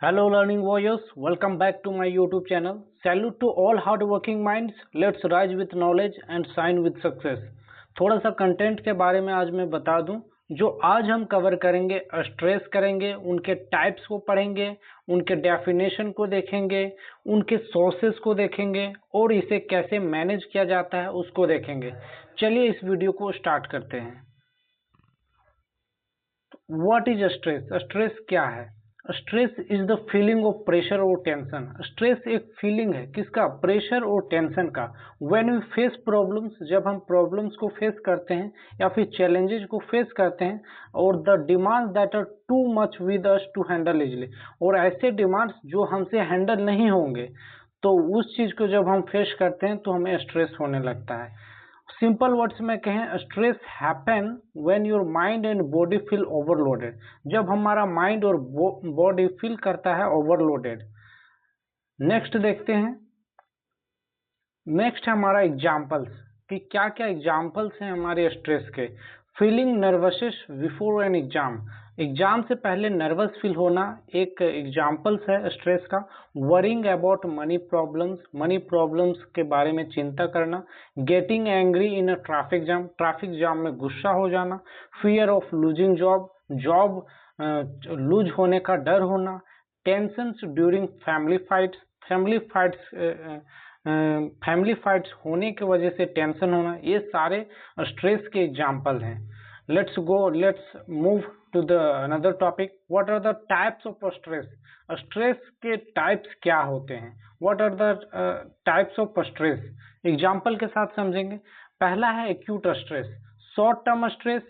Hello, learning warriors. Welcome back to my YouTube channel. Salute to all hardworking minds. Let's rise with knowledge and shine with success. थोड़ा सा content के बारे में आज मैं बता दूं। जो आज हम कवर करेंगे, स्ट्रेस करेंगे, उनके टाइप्स को पढ़ेंगे, उनके डेफिनेशन को देखेंगे, उनके सोर्सेस को देखेंगे और इसे कैसे मैनेज किया जाता है उसको देखेंगे। चलिए इस वीडियो को स्टार्ट करते हैं। What is stress? स्ट्रेस क्या है? Stress is the feeling of pressure और टेंशन। स्ट्रेस एक फीलिंग है किसका? प्रेशर और टेंशन का। व्हेन वी फेस प्रॉब्लम्स, जब हम प्रॉब्लम्स को फेस करते हैं या फिर चैलेंजेस को फेस करते हैं, और the demands that are too much with us to handle easily, और ऐसे डिमांड्स जो हमसे हैंडल नहीं होंगे, तो उस चीज को जब हम फेस करते हैं तो हमें स्ट्रेस होने लगता है। सिंपल वर्ड्स में कहें, stress happen when your mind and body feel overloaded. जब हमारा माइंड और बॉडी फील करता है ओवरलोडेड। नेक्स्ट देखते हैं। नेक्स्ट है हमारा एग्जाम्पल्स कि क्या क्या एग्जाम्पल्स हैं हमारे स्ट्रेस के। Feeling nervous before an exam, exam से पहले नर्वस फील होना एक एग्जाम्पल्स है स्ट्रेस का। वरिंग अबाउट मनी प्रॉब्लम्स के बारे में चिंता करना। Getting angry in a traffic jam में गुस्सा हो जाना। Fear of losing job lose होने का डर होना। टेंशन ड्यूरिंग फैमिली फाइट्स होने की वजह से टेंशन होना, ये सारे स्ट्रेस के एग्जाम्पल हैं। Let's move to the another topic. What are the types of stress? Stress के टाइप्स क्या होते हैं? What are the types of stress? Example के साथ समझेंगे। पहला है acute stress, short term stress.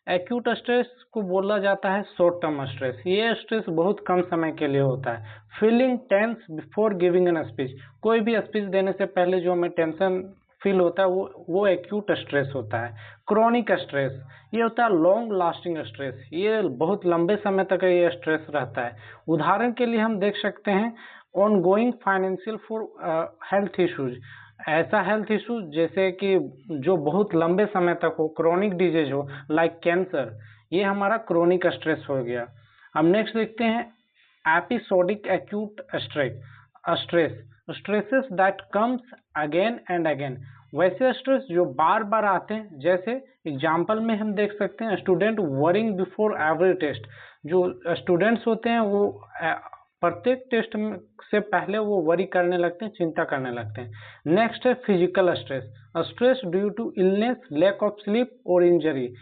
Acute stress को बोला जाता है शॉर्ट टर्म स्ट्रेस। ये स्ट्रेस बहुत कम समय के लिए होता है। Feeling tense before giving an speech, कोई भी स्पीच देने से पहले जो हमें टेंशन फील होता है वो एक्यूट स्ट्रेस होता है। क्रोनिक स्ट्रेस, ये होता है लॉन्ग लास्टिंग स्ट्रेस, ये बहुत लंबे समय तक ये स्ट्रेस रहता है। उदाहरण के लिए हम देख सकते हैं ongoing financial for health issues, ऐसा हेल्थ इशू जैसे कि जो बहुत लंबे समय तक हो, क्रोनिक डिजीज हो लाइक कैंसर, ये हमारा क्रोनिक स्ट्रेस हो गया। अब नेक्स्ट देखते हैं episodic acute stress, stresses that comes again and again. वैसे स्ट्रेस जो बार बार आते हैं, जैसे एग्जाम्पल में हम देख सकते हैं student worrying before every test. जो स्टूडेंट्स होते हैं वो प्रत्येक टेस्ट से पहले वो वरी करने लगते हैं, चिंता करने लगते हैं। नेक्स्ट है physical stress, stress due to illness, lack of sleep और इंजरी।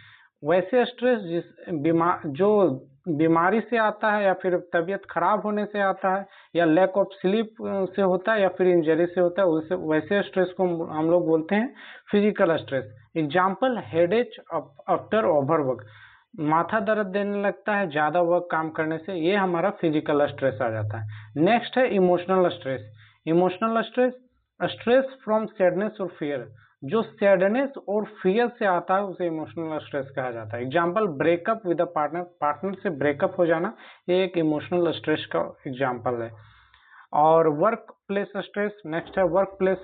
वैसे स्ट्रेस जो बीमारी से आता है या फिर तबीयत खराब होने से आता है या लैक ऑफ स्लीप से होता है या फिर इंजरी से होता है, वैसे स्ट्रेस को हम लोग बोलते हैं physical stress. Example headache after overwork, माथा दर्द देने लगता है ज्यादा वर्क काम करने से, ये हमारा फिजिकल स्ट्रेस आ जाता है। नेक्स्ट है emotional stress, stress from sadness और फियर, जो सैडनेस और फियर से आता है उसे इमोशनल स्ट्रेस कहा जाता है। Example breakup with a partner से ब्रेकअप हो जाना, ये एक इमोशनल स्ट्रेस का एग्जाम्पल है। और वर्क प्लेस स्ट्रेस, नेक्स्ट है work place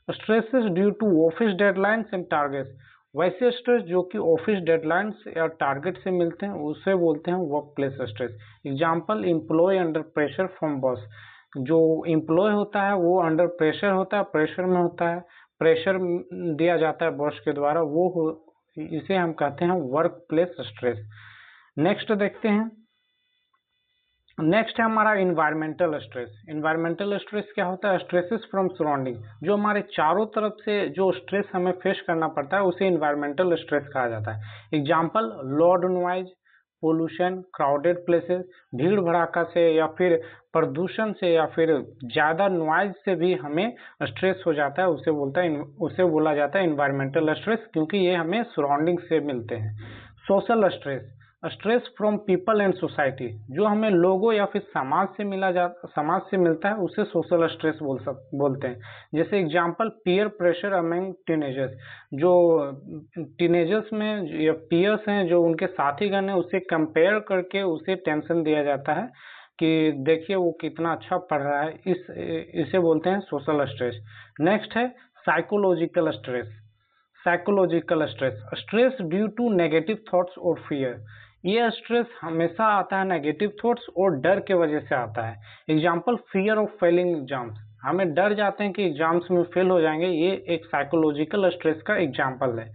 stresses due to office deadlines and targets. वैसे स्ट्रेस जो कि ऑफिस डेडलाइंस या टारगेट से मिलते हैं उसे बोलते हैं work place stress. Example employee under pressure from boss, जो एम्प्लॉय होता है वो अंडर प्रेशर होता है, प्रेशर में होता है, प्रेशर दिया जाता है बॉस के द्वारा, इसे हम कहते हैं वर्क प्लेस स्ट्रेस। नेक्स्ट देखते हैं। नेक्स्ट है हमारा इन्वायरमेंटल स्ट्रेस क्या होता है? स्ट्रेसेस फ्रॉम सराउंडिंग, जो हमारे चारों तरफ से जो स्ट्रेस हमें फेस करना पड़ता है उसे इन्वायरमेंटल स्ट्रेस कहा जाता है। Example loud noise, pollution, crowded places, भीड़ भड़ाका से या फिर प्रदूषण से या फिर ज्यादा नॉइज से भी हमें स्ट्रेस हो जाता है, उसे बोला जाता है इन्वायरमेंटल स्ट्रेस, क्योंकि ये हमें सराउंडिंग से मिलते हैं। Social stress from people and society, जो हमें लोगों या फिर समाज से मिलता है उसे सोशल स्ट्रेस बोलते हैं। जैसे example peer pressure among teenagers, जो टीनेजर्स में या पीयर्स हैं जो उनके साथीगण हैं उसे कंपेयर करके उसे टेंशन दिया जाता है कि देखिए वो कितना अच्छा पढ़ रहा है, इसे बोलते हैं सोशल स्ट्रेस। नेक्स्ट है psychological stress, stress due to negative thoughts और फियर। ये स्ट्रेस हमेशा आता है नेगेटिव थॉट्स और डर के वजह से आता है। Example, fear of Fehling exams, हमें डर जाते हैं कि एग्जाम्स में फेल हो जाएंगे, ये एक साइकोलॉजिकल स्ट्रेस का एग्जाम्पल है।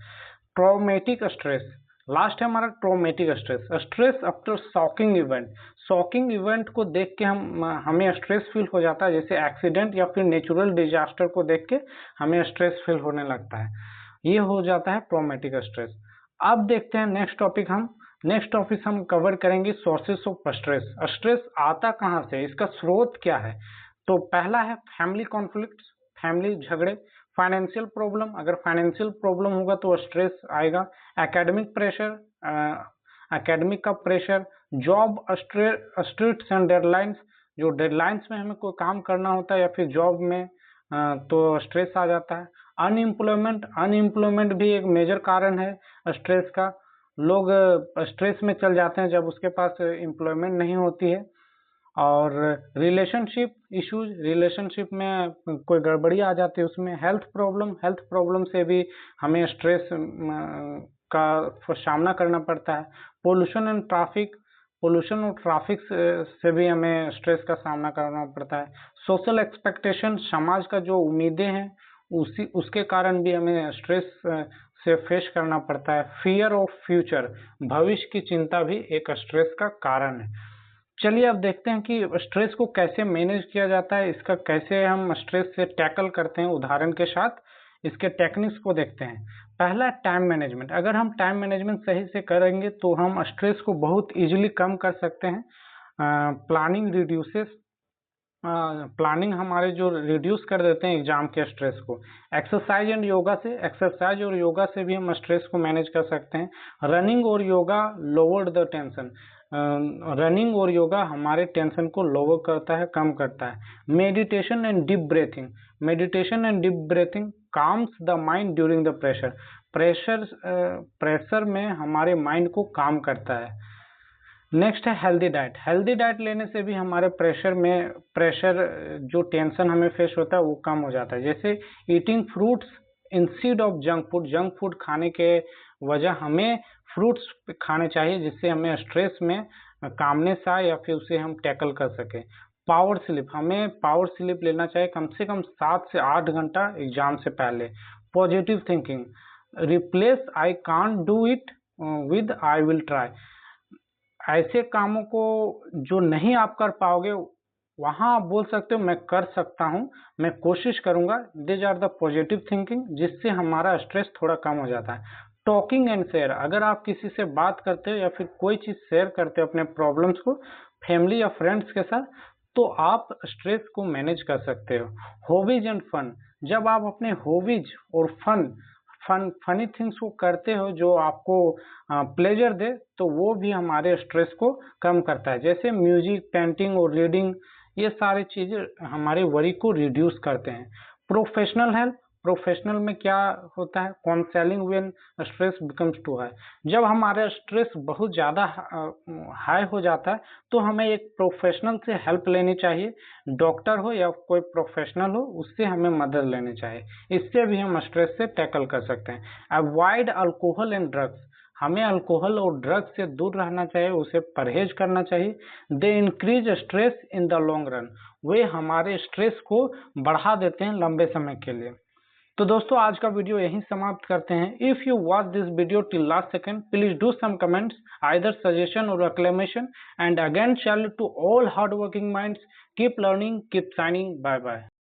ट्रॉमेटिक स्ट्रेस, लास्ट है हमारा traumatic stress, stress after shocking event. Shocking event को देख के हमें स्ट्रेस फील हो जाता है, जैसे एक्सीडेंट या फिर नेचुरल डिजास्टर को देख के हमें स्ट्रेस फील होने लगता है, ये हो जाता है ट्रॉमेटिक स्ट्रेस। अब देखते हैं नेक्स्ट टॉपिक हम कवर करेंगे सोर्सेस ऑफ स्ट्रेस। स्ट्रेस आता कहाँ से, इसका स्रोत क्या है। तो पहला है फैमिली कॉन्फ्लिक्ट्स, फैमिली झगड़े, फाइनेंशियल प्रॉब्लम, अगर फाइनेंशियल प्रॉब्लम होगा तो स्ट्रेस आएगा, एकेडमिक प्रेशर, एकेडमिक का pressure, job stress and deadlines, जो डेडलाइंस में हमें कोई काम करना होता है या फिर जॉब में तो स्ट्रेस आ जाता है। अनएम्प्लॉयमेंट भी एक मेजर कारण है स्ट्रेस का, लोग स्ट्रेस में चल जाते हैं जब उसके पास एम्प्लॉयमेंट नहीं होती है। और रिलेशनशिप इश्यूज, रिलेशनशिप में कोई गड़बड़ी आ जाती है उसमें। हेल्थ प्रॉब्लम से भी हमें स्ट्रेस का सामना करना पड़ता है। पोल्यूशन और ट्रैफिक से भी हमें स्ट्रेस का सामना करना पड़ता है। सोशल एक्सपेक्टेशन, समाज का जो उम्मीदें हैं उसके कारण भी हमें स्ट्रेस से फेस करना पड़ता है। फियर ऑफ फ्यूचर, भविष्य की चिंता भी एक स्ट्रेस का कारण है। चलिए अब देखते हैं कि स्ट्रेस को कैसे मैनेज किया जाता है, इसका कैसे हम स्ट्रेस से टैकल करते हैं, उदाहरण के साथ इसके टेक्निक्स को देखते हैं। पहला टाइम मैनेजमेंट, अगर हम टाइम मैनेजमेंट सही से करेंगे तो हम स्ट्रेस को बहुत इजीली कम कर सकते हैं। प्लानिंग हमारे जो रिड्यूस कर देते हैं एग्जाम के स्ट्रेस को। एक्सरसाइज और योगा से भी हम स्ट्रेस को मैनेज कर सकते हैं। रनिंग और yoga lower the tension, running और योगा हमारे टेंशन को लोअर करता है, कम करता है। Meditation and deep breathing calms the mind during the pressure में हमारे माइंड को काम करता है। नेक्स्ट है हेल्दी डाइट लेने से भी हमारे प्रेशर जो टेंशन हमें फेस होता है वो कम हो जाता है। जैसे eating fruits instead of junk food खाने के वजह हमें फ्रूट्स खाने चाहिए, जिससे हमें स्ट्रेस में कामनेस आए या फिर उसे हम टैकल कर सके। हमें पावर स्लिप लेना चाहिए कम से कम 7 से 8 घंटा एग्जाम से पहले। Positive thinking, replace I can't do it with I will try, ऐसे कामों को जो नहीं आप कर पाओगे वहां आप बोल सकते हो मैं कर सकता हूं, मैं कोशिश करूंगा। This are the positive thinking, जिससे हमारा स्ट्रेस थोड़ा कम हो जाता है। टॉकिंग एंड शेयर, अगर आप किसी से बात करते हो या फिर कोई चीज शेयर करते हो अपने प्रॉब्लम्स को फैमिली या फ्रेंड्स के साथ, तो आप स्ट्रेस को मैनेज कर सकते हो। हॉबीज एंड फन, जब आप अपने हॉबीज और फनी थिंग्स को करते हो जो आपको प्लेजर दे, तो वो भी हमारे स्ट्रेस को कम करता है। जैसे म्यूजिक, पेंटिंग और रीडिंग, ये सारी चीजें हमारे वरी को रिड्यूस करते हैं। प्रोफेशनल हेल्प, प्रोफेशनल में क्या होता है, counselling when stress becomes too high, जब हमारा स्ट्रेस बहुत ज़्यादा हाई हो जाता है तो हमें एक प्रोफेशनल से हेल्प लेनी चाहिए, डॉक्टर हो या कोई प्रोफेशनल हो, उससे हमें मदद लेनी चाहिए। इससे भी हम स्ट्रेस से टैकल कर सकते हैं। अवॉइड अल्कोहल एंड ड्रग्स, हमें अल्कोहल और ड्रग्स से दूर रहना चाहिए, उसे परहेज करना चाहिए। They increase stress in the long run, वे हमारे स्ट्रेस को बढ़ा देते हैं लंबे समय के लिए। तो दोस्तों आज का वीडियो यहीं समाप्त करते हैं। If you watch this video till last second, please do some comments, either suggestion और acclamation, and again salute to all hardworking minds. Keep learning, keep shining. Bye bye.